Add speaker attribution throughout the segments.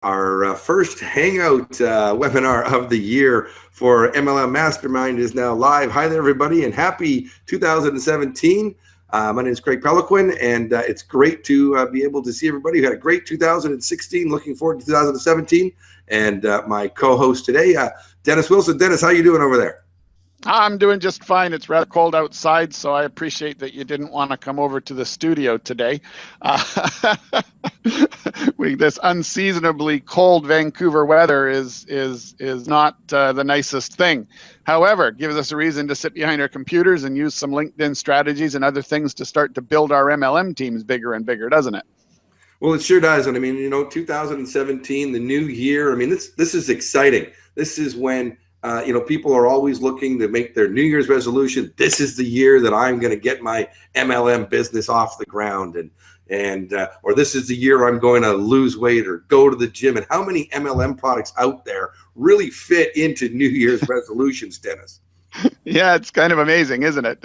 Speaker 1: Our first Hangout webinar of the year for MLM Mastermind is now live. Hi there, everybody, and happy 2017. My name is Craig Peliquin, and it's great to be able to see everybody who had a great 2016. Looking forward to 2017. And my co-host today, Dennis Wilson. Dennis, how you doing over there?
Speaker 2: I'm doing just fine. It's rather cold outside, so I appreciate that you didn't want to come over to the studio today. This unseasonably cold Vancouver weather is not the nicest thing. However, it gives us a reason to sit behind our computers and use some LinkedIn strategies and other things to start to build our MLM teams bigger and bigger, doesn't it?
Speaker 1: Well, it sure does. And I mean, 2017, the new year. I mean, this is exciting. This is when people are always looking to make their New Year's resolution. This is the year that I'm going to get my MLM business off the ground, or this is the year I'm going to lose weight or go to the gym. And how many MLM products out there really fit into New Year's resolutions, Dennis?
Speaker 2: Yeah, it's kind of amazing, isn't it?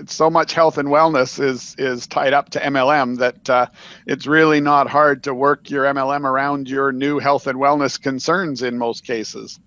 Speaker 2: So much health and wellness is tied up to MLM that it's really not hard to work your MLM around your new health and wellness concerns in most cases.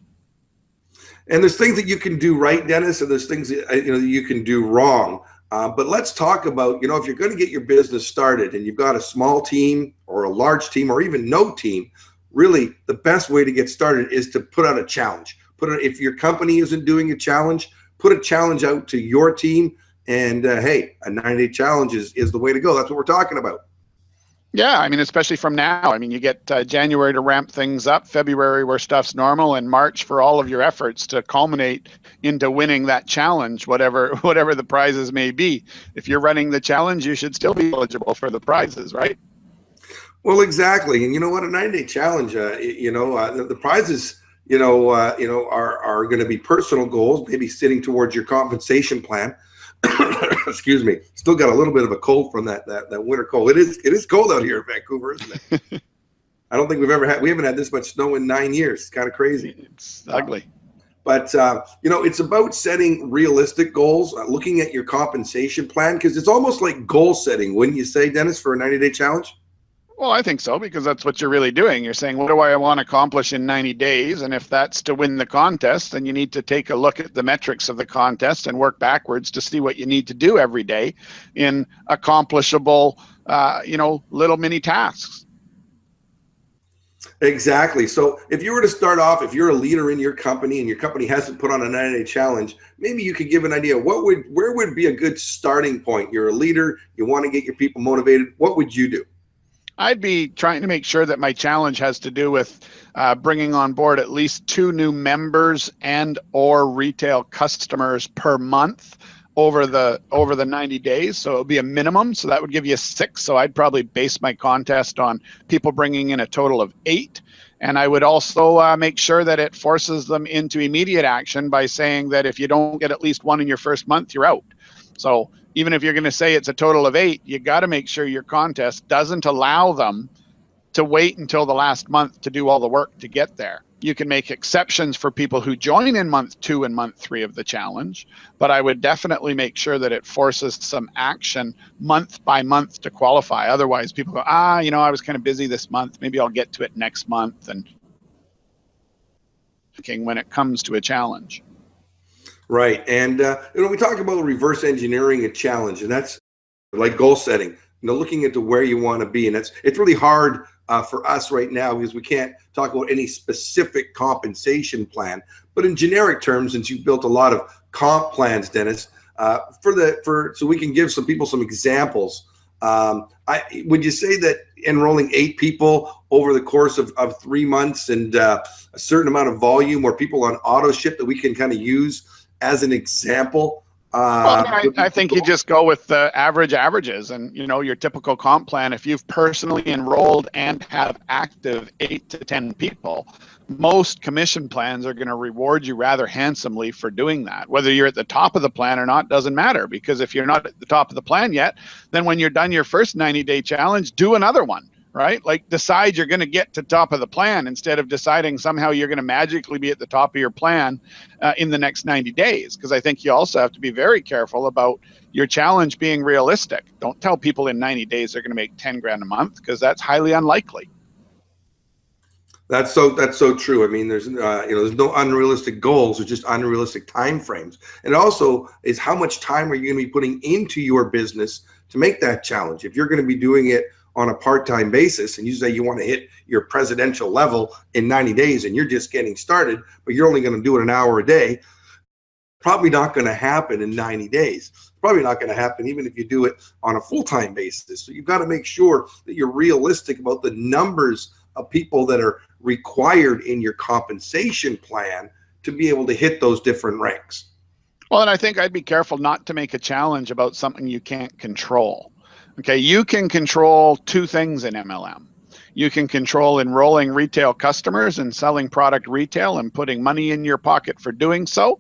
Speaker 1: And there's things that you can do right, Dennis, and there's things that you can do wrong. But let's talk about, if you're going to get your business started and you've got a small team or a large team or even no team, really the best way to get started is to put out a challenge. If your company isn't doing a challenge, put a challenge out to your team. And hey, a 90-day challenge is the way to go. That's what we're talking about.
Speaker 2: Yeah, I mean, especially from now. I mean, you get January to ramp things up, February where stuff's normal, and March for all of your efforts to culminate into winning that challenge, whatever the prizes may be. If you're running the challenge, you should still be eligible for the prizes, right?
Speaker 1: Well, exactly. And you know what? A 90-day challenge, the prizes, are going to be personal goals, maybe sitting towards your compensation plan. Excuse me. Still got a little bit of a cold from that winter cold. It is cold out here in Vancouver, isn't it? I don't think we haven't had this much snow in 9 years. It's kind of crazy.
Speaker 2: It's ugly.
Speaker 1: But it's about setting realistic goals, looking at your compensation plan, because it's almost like goal setting, wouldn't you say, Dennis, for a 90-day challenge?
Speaker 2: Well, I think so, because that's what you're really doing. You're saying, what do I want to accomplish in 90 days? And if that's to win the contest, then you need to take a look at the metrics of the contest and work backwards to see what you need to do every day in accomplishable, little mini tasks.
Speaker 1: Exactly. So if you were to start off, if you're a leader in your company and your company hasn't put on a 90-day challenge, maybe you could give an idea. Where would be a good starting point? You're a leader. You want to get your people motivated. What would you do?
Speaker 2: I'd be trying to make sure that my challenge has to do with bringing on board at least 2 new members and or retail customers per month over the 90 days. So it would be a minimum. So that would give you 6. So I'd probably base my contest on people bringing in a total of 8. And I would also make sure that it forces them into immediate action by saying that if you don't get at least 1 in your first month, you're out. So even if you're going to say it's a total of 8, you got to make sure your contest doesn't allow them to wait until the last month to do all the work to get there. You can make exceptions for people who join in month 2 and month 3 of the challenge, but I would definitely make sure that it forces some action month by month to qualify. Otherwise, people go, I was kind of busy this month. Maybe I'll get to it next month. And when it comes to a challenge.
Speaker 1: Right. And, we talk about reverse engineering a challenge, and that's like goal setting, looking into where you want to be. And it's really hard for us right now because we can't talk about any specific compensation plan. But in generic terms, since you've built a lot of comp plans, Dennis, so we can give some people some examples. Would you say that enrolling 8 people over the course of 3 months and a certain amount of volume, or people on auto ship that we can kind of use as an example?
Speaker 2: I think you just go with the averages and, your typical comp plan. If you've personally enrolled and have active 8 to 10 people, most commission plans are going to reward you rather handsomely for doing that. Whether you're at the top of the plan or not doesn't matter, because if you're not at the top of the plan yet, then when you're done your first 90-day challenge, do another one. Right? Like, decide you're going to get to top of the plan instead of deciding somehow you're going to magically be at the top of your plan in the next 90 days. Because I think you also have to be very careful about your challenge being realistic. Don't tell people in 90 days they're going to make 10 grand a month, because that's highly unlikely.
Speaker 1: That's so true. I mean, there's no unrealistic goals, there's just unrealistic time frames. And also is how much time are you going to be putting into your business to make that challenge? If you're going to be doing it on a part-time basis and you say you want to hit your presidential level in 90 days and you're just getting started, but you're only going to do it an hour a day, probably not going to happen in 90 days. Probably not going to happen even if you do it on a full-time basis. So you've got to make sure that you're realistic about the numbers of people that are required in your compensation plan to be able to hit those different ranks.
Speaker 2: Well, and I think I'd be careful not to make a challenge about something you can't control. Okay, you can control two things in MLM. You can control enrolling retail customers and selling product retail and putting money in your pocket for doing so.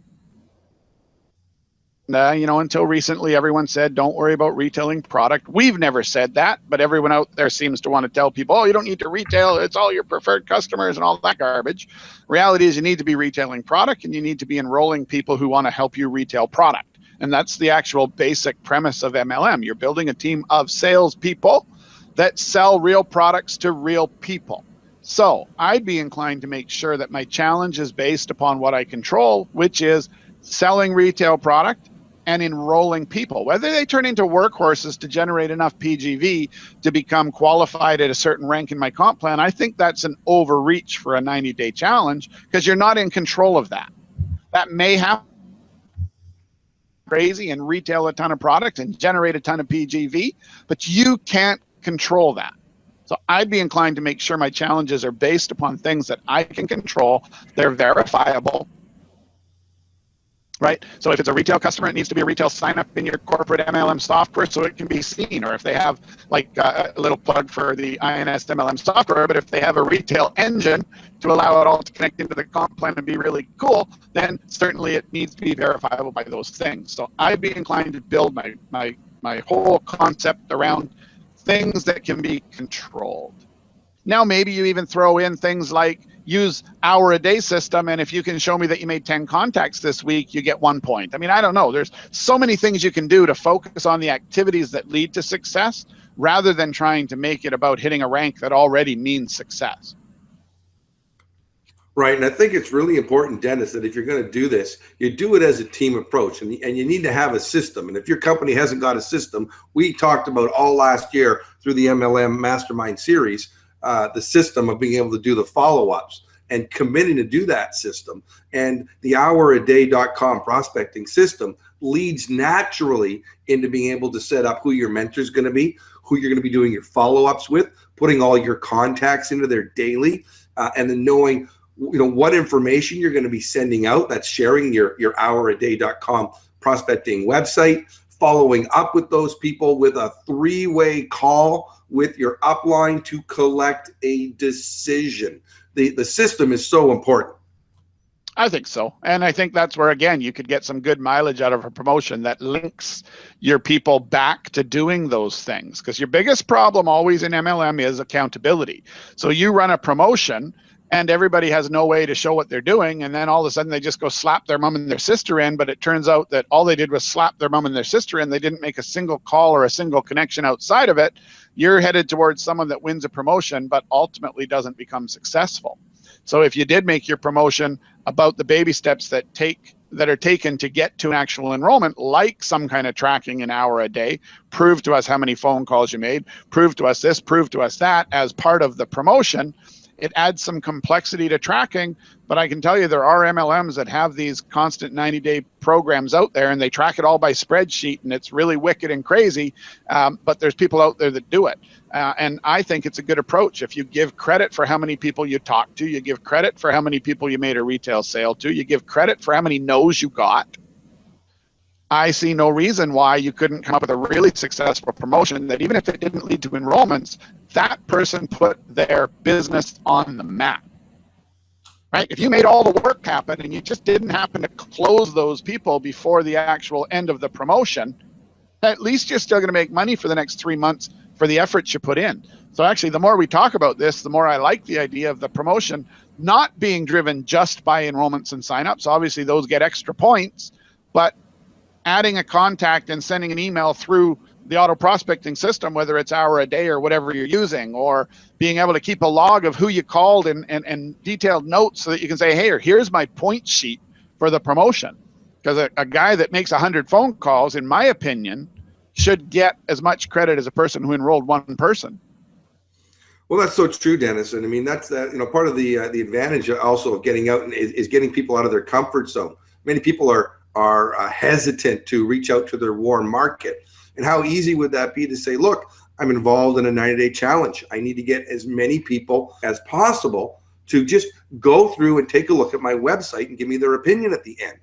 Speaker 2: Until recently, everyone said, don't worry about retailing product. We've never said that, but everyone out there seems to want to tell people, oh, you don't need to retail. It's all your preferred customers and all that garbage. Reality is you need to be retailing product and you need to be enrolling people who want to help you retail product. And that's the actual basic premise of MLM. You're building a team of salespeople that sell real products to real people. So I'd be inclined to make sure that my challenge is based upon what I control, which is selling retail product and enrolling people. Whether they turn into workhorses to generate enough PGV to become qualified at a certain rank in my comp plan, I think that's an overreach for a 90-day challenge because you're not in control of that. That may happen crazy and retail a ton of product and generate a ton of PGV, but you can't control that. So I'd be inclined to make sure my challenges are based upon things that I can control. They're verifiable. Right? So if it's a retail customer, it needs to be a retail sign up in your corporate MLM software so it can be seen. Or if they have like a little plug for the INS MLM software, but if they have a retail engine to allow it all to connect into the comp plan and be really cool, then certainly it needs to be verifiable by those things. So I'd be inclined to build my whole concept around things that can be controlled. Now, maybe you even throw in things like use hour a day system. And if you can show me that you made 10 contacts this week, you get 1 point. I mean, I don't know. There's so many things you can do to focus on the activities that lead to success rather than trying to make it about hitting a rank that already means success.
Speaker 1: Right. And I think it's really important, Dennis, that if you're going to do this, you do it as a team approach and you need to have a system. And if your company hasn't got a system, we talked about all last year through the MLM Mastermind series, the system of being able to do the follow-ups and committing to do that system. And the houraday.com prospecting system leads naturally into being able to set up who your mentor is going to be, who you're going to be doing your follow-ups with, putting all your contacts into their daily, and then knowing what information you're going to be sending out. That's sharing your houraday.com prospecting website, following up with those people with a 3-way call with your upline to collect a decision. The system is so important.
Speaker 2: I think so. And I think that's where, again, you could get some good mileage out of a promotion that links your people back to doing those things. Because your biggest problem always in MLM is accountability. So you run a promotion and everybody has no way to show what they're doing. And then all of a sudden they just go slap their mom and their sister in. But it turns out that all they did was slap their mom and their sister in. They didn't make a single call or a single connection outside of it. You're headed towards someone that wins a promotion, but ultimately doesn't become successful. So if you did make your promotion about the baby steps that are taken to get to an actual enrollment, like some kind of tracking an hour a day, prove to us how many phone calls you made, prove to us this, prove to us that as part of the promotion, it adds some complexity to tracking. But I can tell you there are MLMs that have these constant 90-day programs out there and they track it all by spreadsheet and it's really wicked and crazy. But there's people out there that do it. And I think it's a good approach. If you give credit for how many people you talked to, you give credit for how many people you made a retail sale to, you give credit for how many no's you got, I see no reason why you couldn't come up with a really successful promotion that even if it didn't lead to enrollments, that person put their business on the map. Right? If you made all the work happen and you just didn't happen to close those people before the actual end of the promotion, at least you're still going to make money for the next 3 months for the efforts you put in. So actually, the more we talk about this, the more I like the idea of the promotion not being driven just by enrollments and signups. Obviously, those get extra points, but adding a contact and sending an email through the auto prospecting system, whether it's hour a day or whatever you're using, or being able to keep a log of who you called and detailed notes so that you can say, hey, here's my point sheet for the promotion. Because a guy that makes 100 phone calls, in my opinion, should get as much credit as a person who enrolled one person.
Speaker 1: Well, that's so true, Dennis. And I mean, that's part of the advantage also of getting out is getting people out of their comfort zone. Many people are hesitant to reach out to their warm market. And how easy would that be to say, look, I'm involved in a 90-day challenge. I need to get as many people as possible to just go through and take a look at my website and give me their opinion at the end.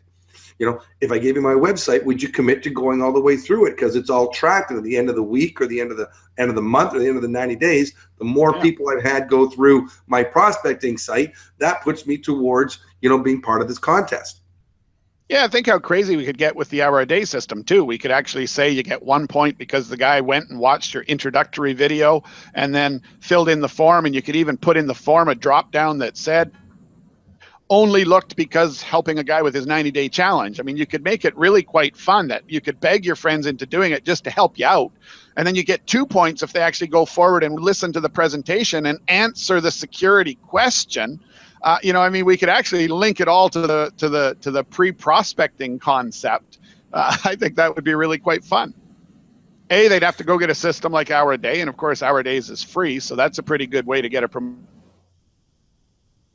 Speaker 1: If I gave you my website, would you commit to going all the way through it? Because it's all tracked, and at the end of the week or the end of the month or the end of the 90 days, the more people I've had go through my prospecting site, that puts me towards, being part of this contest.
Speaker 2: Yeah, think how crazy we could get with the hour-a-day system, too. We could actually say you get 1 point because the guy went and watched your introductory video and then filled in the form, and you could even put in the form a drop-down that said, only looked because helping a guy with his 90-day challenge. I mean, you could make it really quite fun that you could beg your friends into doing it just to help you out. And then you get 2 points if they actually go forward and listen to the presentation and answer the security question. We could actually link it all to the pre-prospecting concept. I think that would be really quite fun. They'd have to go get a system like Hour a Day, and of course, Hour a Days is free, so that's a pretty good way to get a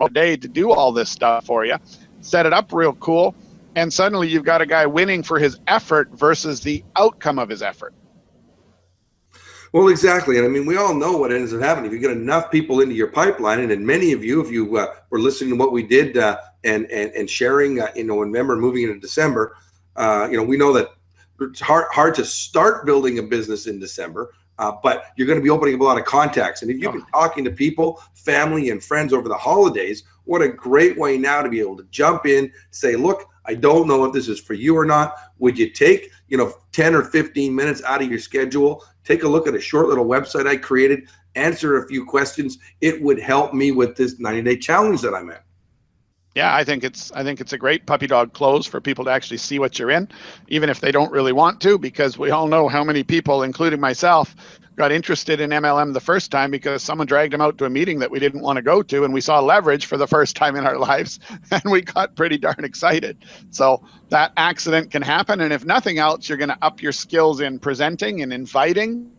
Speaker 2: day to do all this stuff for you. Set it up real cool, and suddenly you've got a guy winning for his effort versus the outcome of his effort.
Speaker 1: Well, exactly. And I mean, we all know what ends up happening. If you get enough people into your pipeline, and many of you, if you were listening to what we did and sharing, in November, moving into December, we know that it's hard to start building a business in December, but you're going to be opening up a lot of contacts. And if you've been talking to people, family and friends over the holidays, what a great way now to be able to jump in, say, look, I don't know if this is for you or not. Would you take, 10 or 15 minutes out of your schedule, take a look at a short little website I created, answer a few questions. It would help me with this 90-day challenge that I'm at.
Speaker 2: Yeah, I think it's a great puppy dog close for people to actually see what you're in, even if they don't really want to, because we all know how many people, including myself, got interested in MLM the first time because someone dragged them out to a meeting that we didn't want to go to, and we saw leverage for the first time in our lives, and we got pretty darn excited. So that accident can happen, and if nothing else, you're going to up your skills in presenting and inviting,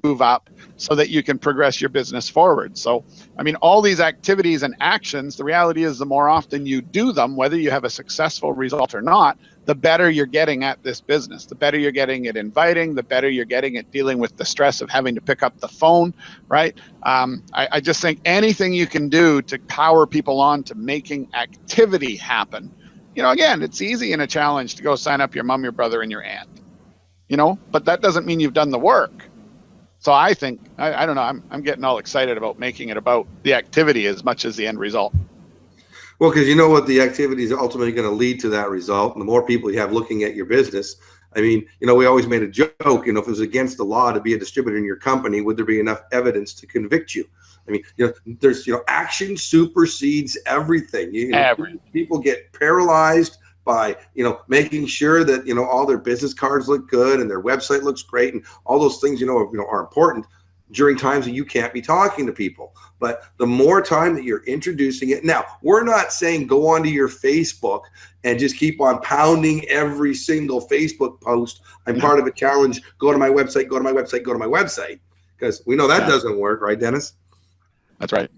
Speaker 2: move up so that you can progress your business forward. So, I mean, all these activities and actions, the reality is the more often you do them, whether you have a successful result or not, the better you're getting at this business, the better you're getting at inviting, the better you're getting at dealing with the stress of having to pick up the phone, right? I just think anything you can do to power people on to making activity happen. Again, it's easy in a challenge to go sign up your mom, your brother, and your aunt, but that doesn't mean you've done the work. So I think, I don't know, I'm getting all excited about making it about the activity as much as the end result.
Speaker 1: Well, because you know what, the activity is ultimately going to lead to that result. And the more people you have looking at your business, I mean, we always made a joke, if it was against the law to be a distributor in your company, would there be enough evidence to convict you? I mean, there's, action supersedes everything. People get paralyzed by, making sure that, all their business cards look good and their website looks great and all those things, are important during times that you can't be talking to people. But the more time that you're introducing it, now we're not saying go onto your Facebook and just keep on pounding every single Facebook post. I'm part of a challenge. Go to my website, go to my website, go to my website. Because we know that doesn't work, right, Dennis?
Speaker 2: That's right.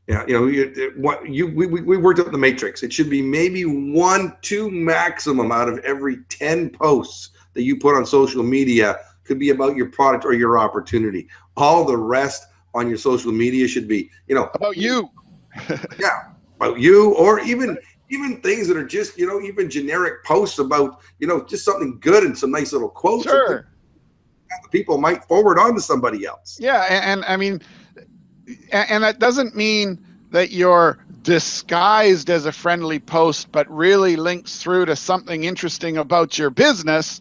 Speaker 1: Yeah, we worked out the matrix. It should be maybe 1, 2 maximum out of every 10 posts that you put on social media could be about your product or your opportunity. All the rest on your social media should be,
Speaker 2: about you.
Speaker 1: Yeah, about you, or even things that are just, even generic posts about, just something good and some nice little quotes.
Speaker 2: Sure.
Speaker 1: That people might forward on to somebody else.
Speaker 2: Yeah, and I mean, and that doesn't mean that you're disguised as a friendly post, but really links through to something interesting about your business.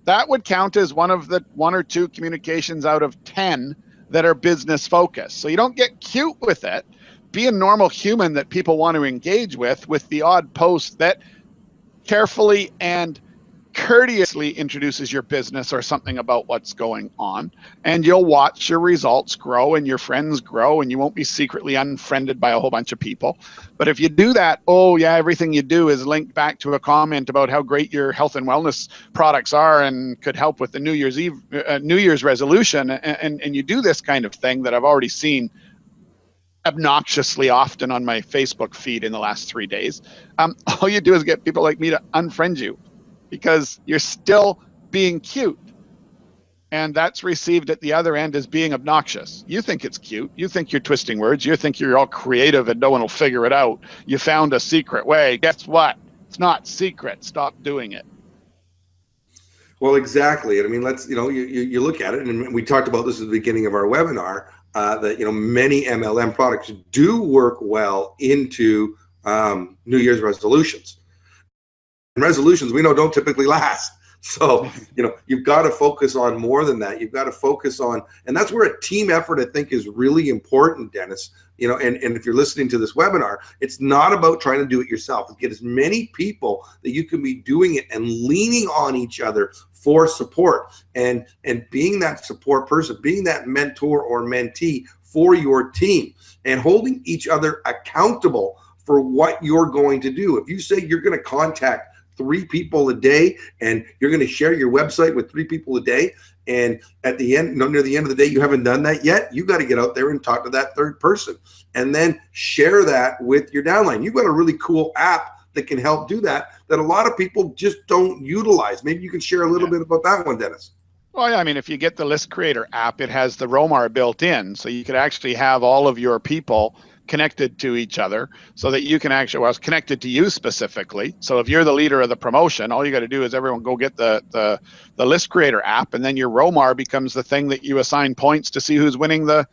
Speaker 2: That would count as one of the 1 or 2 communications out of 10 that are business focused. So you don't get cute with it. Be a normal human that people want to engage with the odd post that carefully and courteously introduces your business or something about what's going on, and you'll watch your results grow and your friends grow, and you won't be secretly unfriended by a whole bunch of people. But if you do that, oh yeah, everything you do is linked back to a comment about how great your health and wellness products are and could help with the New Year's resolution, and you do this kind of thing that I've already seen obnoxiously often on my Facebook feed in the last 3 days, all you do is get people like me to unfriend you, because you're still being cute. And that's received at the other end as being obnoxious. You think it's cute. You think you're twisting words. You think you're all creative and no one will figure it out. You found a secret way. Guess what? It's not secret. Stop doing it.
Speaker 1: Well, exactly. And I mean, let's, you look at it, and we talked about this at the beginning of our webinar, that, many MLM products do work well into New Year's resolutions. And resolutions, we know, don't typically last. So, you've got to focus on more than that. You've got to focus on, and that's where a team effort, I think, is really important, Dennis. And if you're listening to this webinar, it's not about trying to do it yourself. Get as many people that you can be doing it and leaning on each other for support, and being that support person, being that mentor or mentee for your team, and holding each other accountable for what you're going to do. If you say you're going to contact 3 people a day and you're going to share your website with 3 people a day, and at the end, near the end of the day, you haven't done that yet, you got to get out there and talk to that 3rd person and then share that with your downline. You've got a really cool app that can help do that a lot of people just don't utilize. Maybe you can share a little bit about that one, Dennis.
Speaker 2: Well, yeah, I mean, if you get the List Creator app, it has the Romar built in, so you could actually have all of your people connected to each other, so that you can actually, well, it's connected to you specifically. So if you're the leader of the promotion, all you got to do is everyone go get the List Creator app, and then your Romar becomes the thing that you assign points to see who's winning the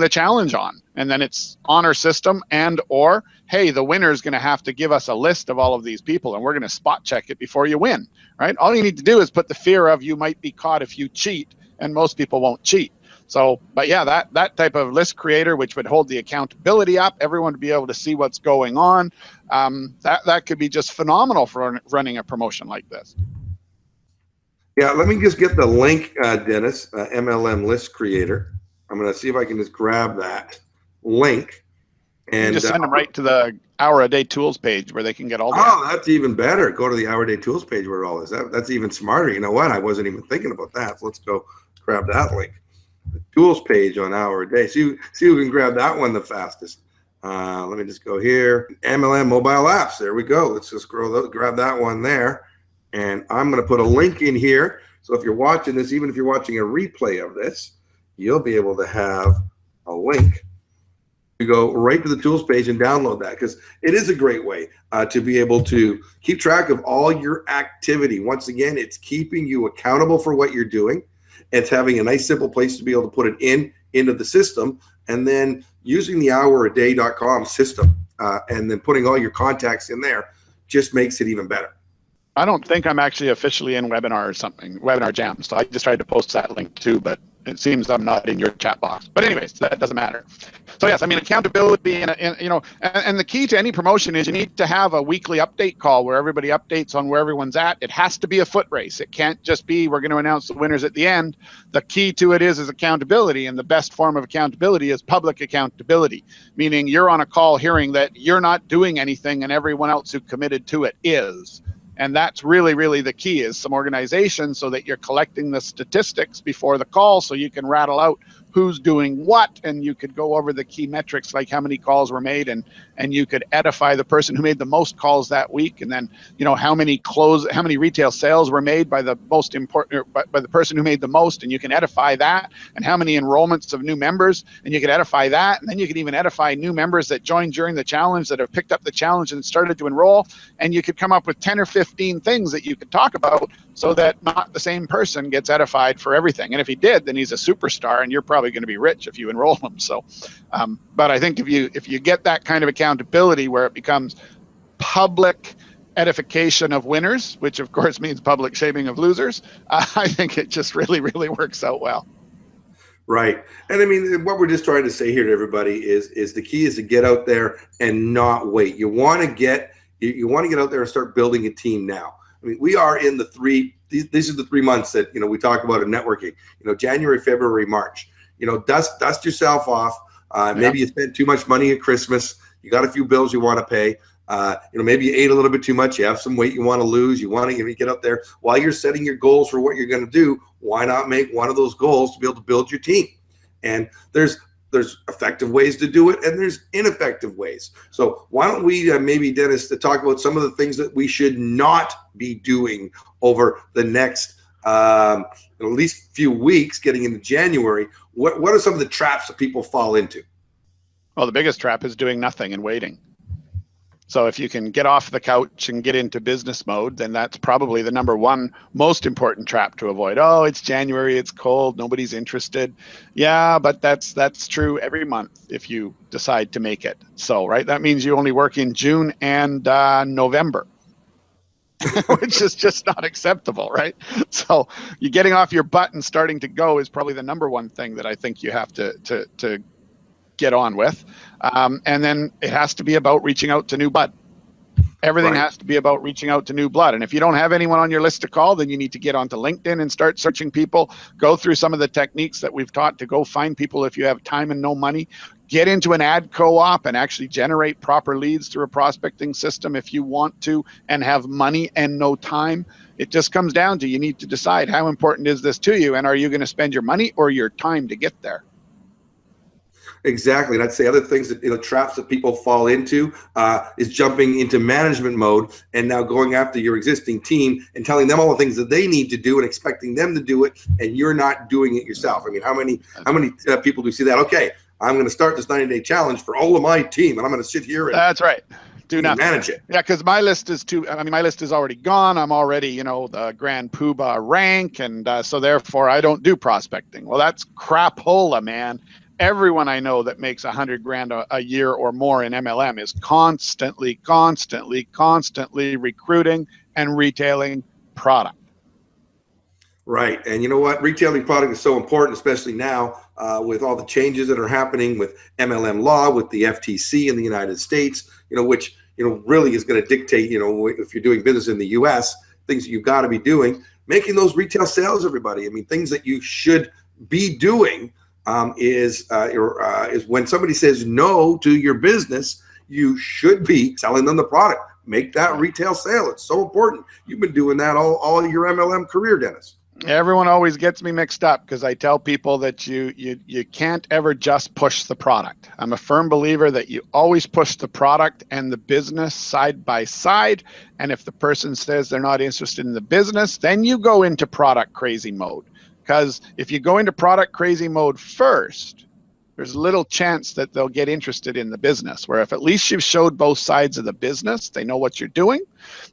Speaker 2: challenge on. And then it's honor system, and or, hey, the winner is going to have to give us a list of all of these people, and we're going to spot check it before you win, right? All you need to do is put the fear of you might be caught if you cheat, and most people won't cheat. So, but yeah, that type of list creator, which would hold the accountability up, everyone to be able to see what's going on, that could be just phenomenal for running a promotion like this.
Speaker 1: Yeah, let me just get the link, Dennis, MLM List Creator. I'm going to see if I can just grab that link. And
Speaker 2: just send them right to the Hour a Day Tools page where they can get all that.
Speaker 1: Oh, that's even better. Go to the Hour a Day Tools page where it all is. That's even smarter. You know what? I wasn't even thinking about that. So let's go grab that link. The tools page on Hour a Day. See who can grab that one the fastest. Let me just go here. MLM mobile apps. There we go. Let's just grab that one there. And I'm going to put a link in here. So if you're watching this, even if you're watching a replay of this, you'll be able to have a link. You go right to the tools page and download that, because it is a great way to be able to keep track of all your activity. Once again, it's keeping you accountable for what you're doing. It's having a nice simple place to be able to put it into the system, and then using the houraday.com system and then putting all your contacts in there just makes it even better.
Speaker 2: I don't think I'm actually officially in Webinar or something, Webinar Jam. So I just tried to post that link too, but it seems I'm not in your chat box. But anyways, that doesn't matter. So yes, I mean, accountability and the key to any promotion is you need to have a weekly update call where everybody updates on where everyone's at. It has to be a foot race. It can't just be we're going to announce the winners at the end. The key to it is accountability, and the best form of accountability is public accountability, meaning you're on a call hearing that you're not doing anything and everyone else who committed to it is. And that's really, really the key, is some organization so that you're collecting the statistics before the call so you can rattle out who's doing what, and you could go over the key metrics like how many calls were made, and you could edify the person who made the most calls that week, and then how many retail sales were made by the most important, by the person who made the most, and you can edify that, and how many enrollments of new members, and you can edify that, and then you can even edify new members that joined during the challenge that have picked up the challenge and started to enroll, and you could come up with 10 or 15 things that you could talk about so that not the same person gets edified for everything. And if he did, then he's a superstar, and you're probably going to be rich if you enroll him. So, but I think if you get that kind of accountability where it becomes public edification of winners, which of course means public shaming of losers, I think it just really, really works out well.
Speaker 1: Right. And I mean, what we're just trying to say here to everybody is the key is to get out there and not wait. You want to get out there and start building a team now. I mean, we are in the these are the 3 months that, we talk about in networking, January, February, March. Dust yourself off. Maybe you spent too much money at Christmas. You got a few bills you want to pay. Maybe you ate a little bit too much. You have some weight you want to lose. You want to get up there. While you're setting your goals for what you're going to do, why not make one of those goals to be able to build your team? And there's effective ways to do it, and there's ineffective ways. So why don't we maybe, Dennis, to talk about some of the things that we should not be doing over the next at least few weeks getting into January. What are some of the traps that people fall into?
Speaker 2: Well, the biggest trap is doing nothing and waiting. So if you can get off the couch and get into business mode, then that's probably the number one most important trap to avoid. Oh, it's January, it's cold, nobody's interested. Yeah, but that's true every month if you decide to make it. So, right, that means you only work in June and November, which is just not acceptable, right? So you getting off your butt and starting to go is probably the number one thing that I think you have to get on with. And then it has to be about reaching out to new blood. Everything has to be about reaching out to new blood. And if you don't have anyone on your list to call, then you need to get onto LinkedIn and start searching people. Go through some of the techniques that we've taught to go find people if you have time and no money. Get into an ad co-op and actually generate proper leads through a prospecting system if you want to and have money and no time. It just comes down to you need to decide how important is this to you, and are you going to spend your money or your time to get there?
Speaker 1: Exactly. And I'd say other things that, traps that people fall into is jumping into management mode and now going after your existing team and telling them all the things that they need to do and expecting them to do it, and you're not doing it yourself. I mean, how many people do you see that? Okay, I'm going to start this 90-day challenge for all of my team, and I'm going to sit here and
Speaker 2: that's right. Do not
Speaker 1: manage it.
Speaker 2: Yeah, because my list is my list is already gone. I'm already, the grand poobah rank, and so therefore I don't do prospecting. Well, that's crapola, man. Everyone I know that makes $100,000 a year or more in MLM is constantly recruiting and retailing product.
Speaker 1: Right. And you know what? Retailing product is so important, especially now with all the changes that are happening with MLM law, with the FTC in the United States, which, really is going to dictate, if you're doing business in the US, things that you've got to be doing, making those retail sales, everybody. I mean, things that you should be doing is when somebody says no to your business, you should be selling them the product. Make that retail sale. It's so important. You've been doing that all your MLM career, Dennis.
Speaker 2: Everyone always gets me mixed up because I tell people that you can't ever just push the product. I'm a firm believer that you always push the product and the business side by side. And if the person says they're not interested in the business, then you go into product crazy mode. Because if you go into product crazy mode first, there's little chance that they'll get interested in the business. Where if at least you've showed both sides of the business, they know what you're doing.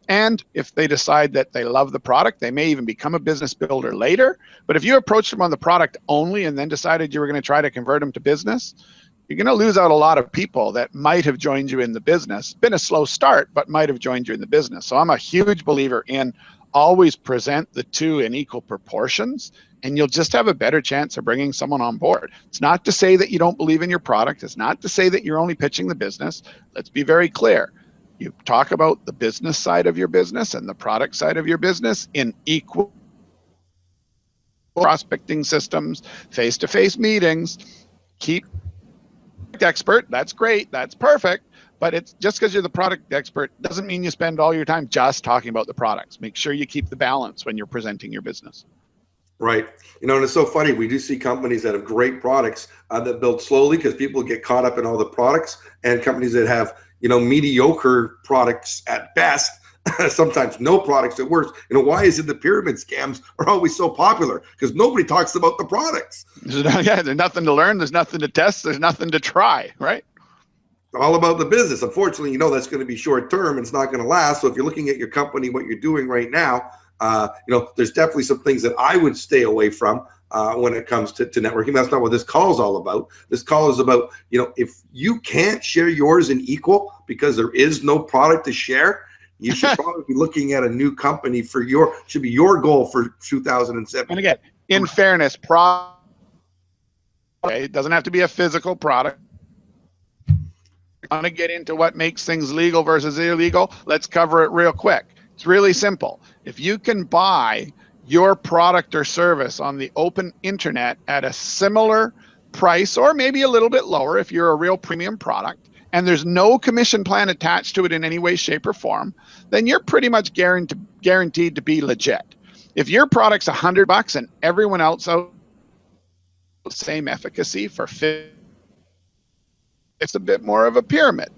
Speaker 2: And if they decide that they love the product, they may even become a business builder later. But if you approached them on the product only and then decided you were going to try to convert them to business, you're going to lose out a lot of people that might have joined you in the business. Been a slow start, but might have joined you in the business. So I'm a huge believer in always present the two in equal proportions, and you'll just have a better chance of bringing someone on board. It's not to say that you don't believe in your product. It's not to say that you're only pitching the business. Let's be very clear. You talk about the business side of your business and the product side of your business in equal prospecting systems, face-to-face meetings. Keep expert. That's great. That's perfect. But it's just because you're the product expert doesn't mean you spend all your time just talking about the products. Make sure you keep the balance when you're presenting your business.
Speaker 1: Right. And it's so funny. We do see companies that have great products that build slowly because people get caught up in all the products, and companies that have, mediocre products at best, sometimes no products at worst. Why is it the pyramid scams are always so popular? Because nobody talks about the products.
Speaker 2: Yeah, there's nothing to learn. There's nothing to test. There's nothing to try, right?
Speaker 1: All about the business. Unfortunately, that's going to be short term and it's not going to last. So if you're looking at your company, what you're doing right now, there's definitely some things that I would stay away from when it comes to networking. That's not what this call is all about. This call is about, if you can't share yours in equal because there is no product to share, you should probably be looking at a new company should be your goal for 2007.
Speaker 2: And again, in fairness, it doesn't have to be a physical product. Want to get into what makes things legal versus illegal? Let's cover it real quick. It's really simple. If you can buy your product or service on the open internet at a similar price, or maybe a little bit lower if you're a real premium product, and there's no commission plan attached to it in any way, shape, or form, then you're pretty much guaranteed to be legit. If your product's $100 and everyone else out the same efficacy for 50, it's a bit more of a pyramid.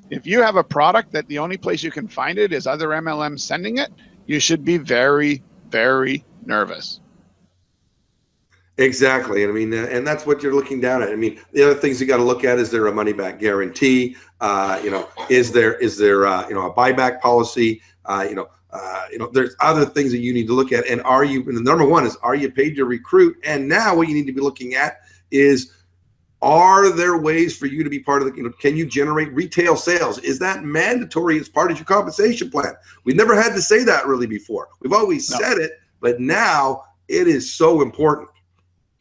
Speaker 2: If you have a product that the only place you can find it is other MLMs sending it, you should be very, very nervous.
Speaker 1: Exactly. And I mean, and that's what you're looking down at. I mean, the other things you got to look at, is there a money back guarantee? Is there a buyback policy? There's other things that you need to look at. And the number one is, are you paid to recruit? And now what you need to be looking at is, are there ways for you to be part of the, can you generate retail sales? Is that mandatory as part of your compensation plan? We've never had to say that really before. We've always said it, but now it is so important.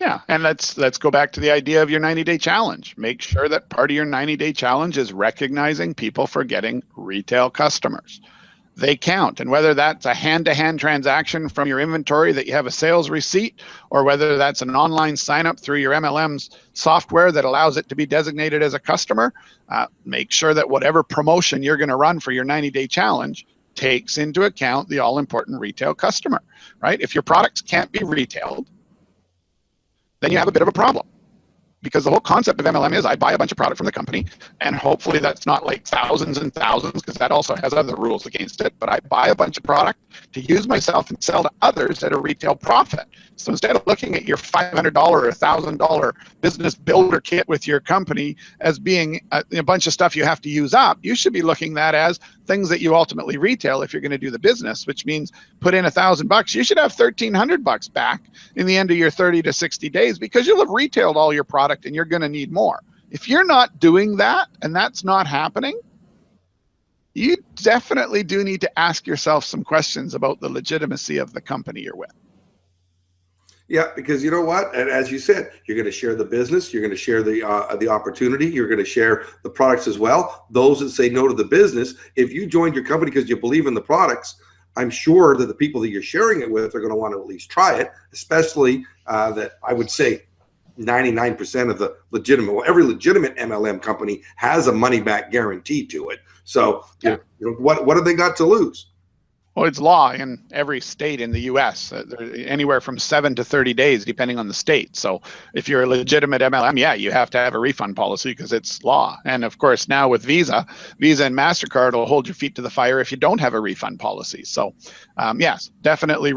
Speaker 2: Yeah, and let's go back to the idea of your 90-day challenge. Make sure that part of your 90-day challenge is recognizing people for getting retail customers. They count, and whether that's a hand-to-hand transaction from your inventory that you have a sales receipt, or whether that's an online sign-up through your MLM's software that allows it to be designated as a customer, make sure that whatever promotion you're going to run for your 90-day challenge takes into account the all-important retail customer, right? If your products can't be retailed, then you have a bit of a problem. Because the whole concept of MLM is, I buy a bunch of product from the company, and hopefully that's not like thousands and thousands, because that also has other rules against it, but I buy a bunch of product to use myself and sell to others at a retail profit. So instead of looking at your $500 or $1,000 business builder kit with your company as being a bunch of stuff you have to use up, you should be looking at that as things that you ultimately retail if you're going to do the business, which means put in $1,000, you should have $1,300 back in the end of your 30 to 60 days, because you'll have retailed all your product and you're going to need more. If you're not doing that and that's not happening, you definitely do need to ask yourself some questions about the legitimacy of the company you're with.
Speaker 1: Yeah, because you know what? And as you said, you're going to share the business, you're going to share the opportunity, you're going to share the products as well. Those that say no to the business, if you joined your company because you believe in the products, I'm sure that the people that you're sharing it with are going to want to at least try it, especially that I would say 99% of the legitimate, well, every legitimate MLM company has a money back guarantee to it. So what have they got to lose?
Speaker 2: Well, it's law in every state in the U.S. Anywhere from 7 to 30 days, depending on the state. So if you're a legitimate MLM, yeah, you have to have a refund policy because it's law. And of course, now with Visa and MasterCard will hold your feet to the fire if you don't have a refund policy. So yes, definitely a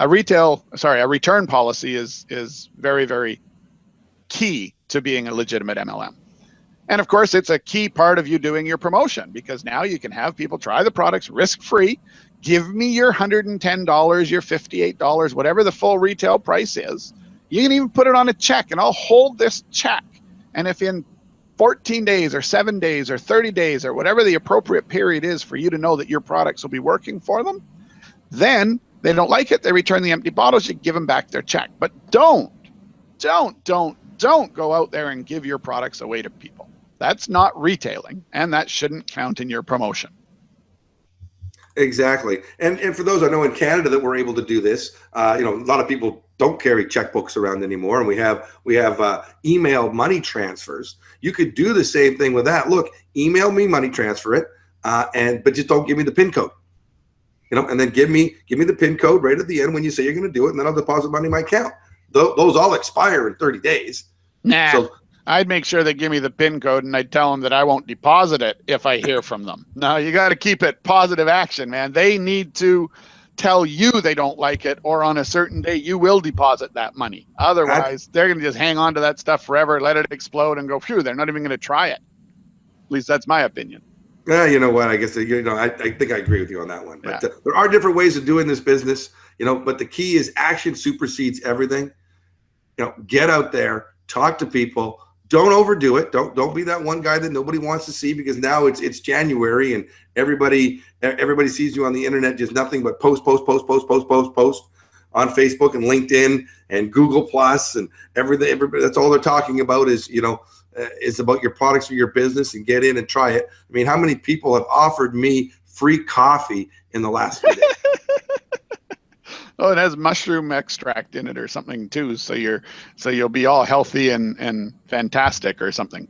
Speaker 2: return policy is very, very key to being a legitimate MLM. And of course, it's a key part of you doing your promotion, because now you can have people try the products risk-free. Give me your $110, your $58, whatever the full retail price is. You can even put it on a check, and I'll hold this check. And if in 14 days or 7 days or 30 days or whatever the appropriate period is for you to know that your products will be working for them, then they don't like it, they return the empty bottles, you give them back their check. But don't go out there and give your products away to people. That's not retailing, and that shouldn't count in your promotion.
Speaker 1: Exactly. And for those I know in Canada that we're able to do this, a lot of people don't carry checkbooks around anymore, and we have email money transfers. You could do the same thing with that. Look, email me, money transfer it, but just don't give me the PIN code. And then give me the PIN code right at the end when you say you're going to do it, and then I'll deposit money in my account. Those all expire in 30 days.
Speaker 2: Nah.
Speaker 1: So,
Speaker 2: I'd make sure they give me the PIN code, and I'd tell them that I won't deposit it if I hear from them. No, you got to keep it positive action, man. They need to tell you they don't like it, or on a certain day you will deposit that money. Otherwise, they're going to just hang on to that stuff forever, let it explode, and go, phew, they're not even going to try it. At least that's my opinion.
Speaker 1: Yeah, you know what? I guess I think I agree with you on that one. But there are different ways of doing this business, but the key is action supersedes everything. Get out there, talk to people. Don't overdo it. Don't be that one guy that nobody wants to see, because now it's January and everybody sees you on the internet, just nothing but post on Facebook and LinkedIn and Google Plus and everything. Everybody, that's all they're talking about is about your products or your business, and get in and try it. I mean, how many people have offered me free coffee in the last few days?
Speaker 2: Oh, it has mushroom extract in it or something too. So you'll be all healthy and fantastic or something.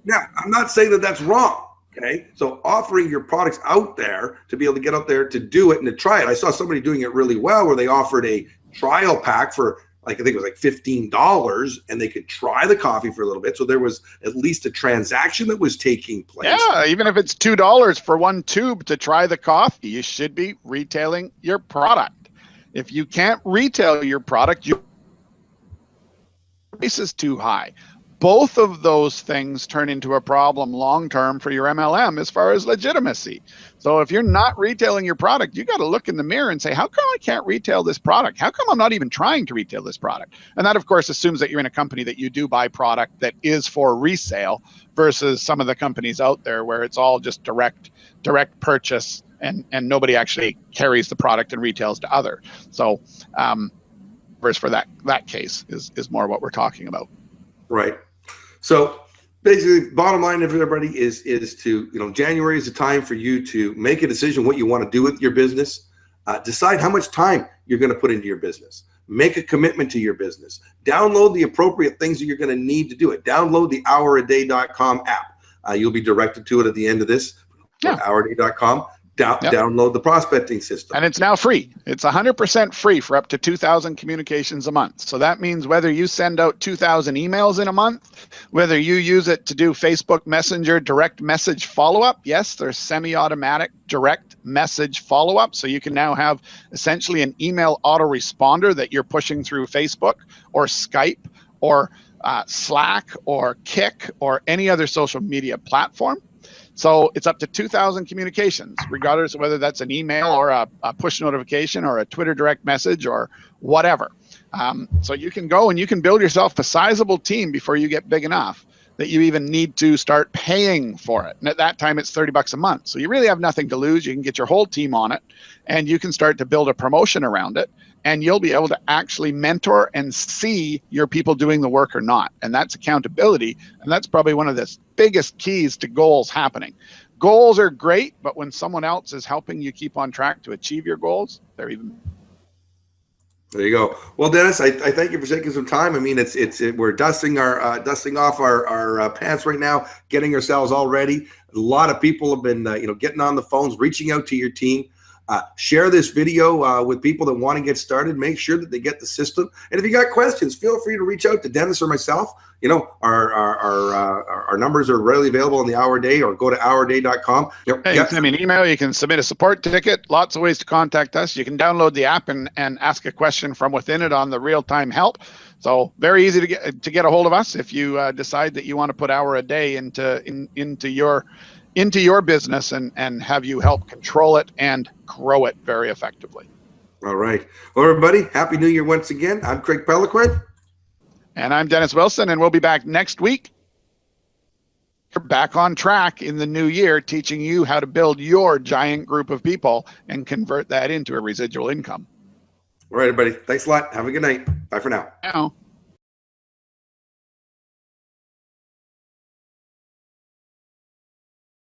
Speaker 1: Now, I'm not saying that that's wrong. Okay. So offering your products out there to be able to get out there to do it and to try it. I saw somebody doing it really well where they offered a trial pack for like, I think it was like $15 and they could try the coffee for a little bit. So there was at least a transaction that was taking place.
Speaker 2: Yeah, even if it's $2 for one tube to try the coffee, you should be retailing your product. If you can't retail your product, your price is too high. Both of those things turn into a problem long-term for your MLM as far as legitimacy. So if you're not retailing your product, you got to look in the mirror and say, how come I can't retail this product? How come I'm not even trying to retail this product? And that, of course, assumes that you're in a company that you do buy product that is for resale versus some of the companies out there where it's all just direct purchase and nobody actually carries the product and retails to other. So versus for that case is more what we're talking about.
Speaker 1: Right. So basically, bottom line of everybody is to, January is the time for you to make a decision what you want to do with your business. Decide how much time you're going to put into your business. Make a commitment to your business. Download the appropriate things that you're going to need to do it. Download the houraday.com app. You'll be directed to it at the end of this.
Speaker 2: Yeah.
Speaker 1: Houraday.com. Download the prospecting system.
Speaker 2: And it's now free. It's 100% free for up to 2,000 communications a month. So that means whether you send out 2,000 emails in a month, whether you use it to do Facebook Messenger direct message follow-up. Yes, there's semi-automatic direct message follow-up. So you can now have essentially an email autoresponder that you're pushing through Facebook or Skype or Slack or Kik or any other social media platform. So it's up to 2,000 communications, regardless of whether that's an email or a push notification or a Twitter direct message or whatever. So you can go and you can build yourself a sizable team before you get big enough that you even need to start paying for it. And at that time, it's $30 a month. So you really have nothing to lose. You can get your whole team on it and you can start to build a promotion around it. And you'll be able to actually mentor and see your people doing the work or not. And that's accountability. And that's probably one of the biggest keys to goals happening. Goals are great, but when someone else is helping you keep on track to achieve your goals, they're even.
Speaker 1: There you go. Well, Dennis, I thank you for taking some time. I mean, we're dusting off our pants right now, getting ourselves all ready. A lot of people have been, getting on the phones, reaching out to your team. Share this video with people that want to get started. Make sure that they get the system. And if you got questions, feel free to reach out to Dennis or myself. Our numbers are readily available on the Our Day, or go to hourday.com.
Speaker 2: You can send me an email. You can submit a support ticket. Lots of ways to contact us. You can download the app and ask a question from within it on the real-time help. So very easy to get a hold of us if you decide that you want to put Hour a Day into your business and have you help control it and grow it very effectively.
Speaker 1: All right. Well, everybody, Happy New Year once again. I'm Craig Peloquin.
Speaker 2: And I'm Dennis Wilson, and we'll be back next week. We're back on track in the new year, teaching you how to build your giant group of people and convert that into a residual income.
Speaker 1: All right, everybody. Thanks a lot. Have a good night. Bye for now.
Speaker 2: Now.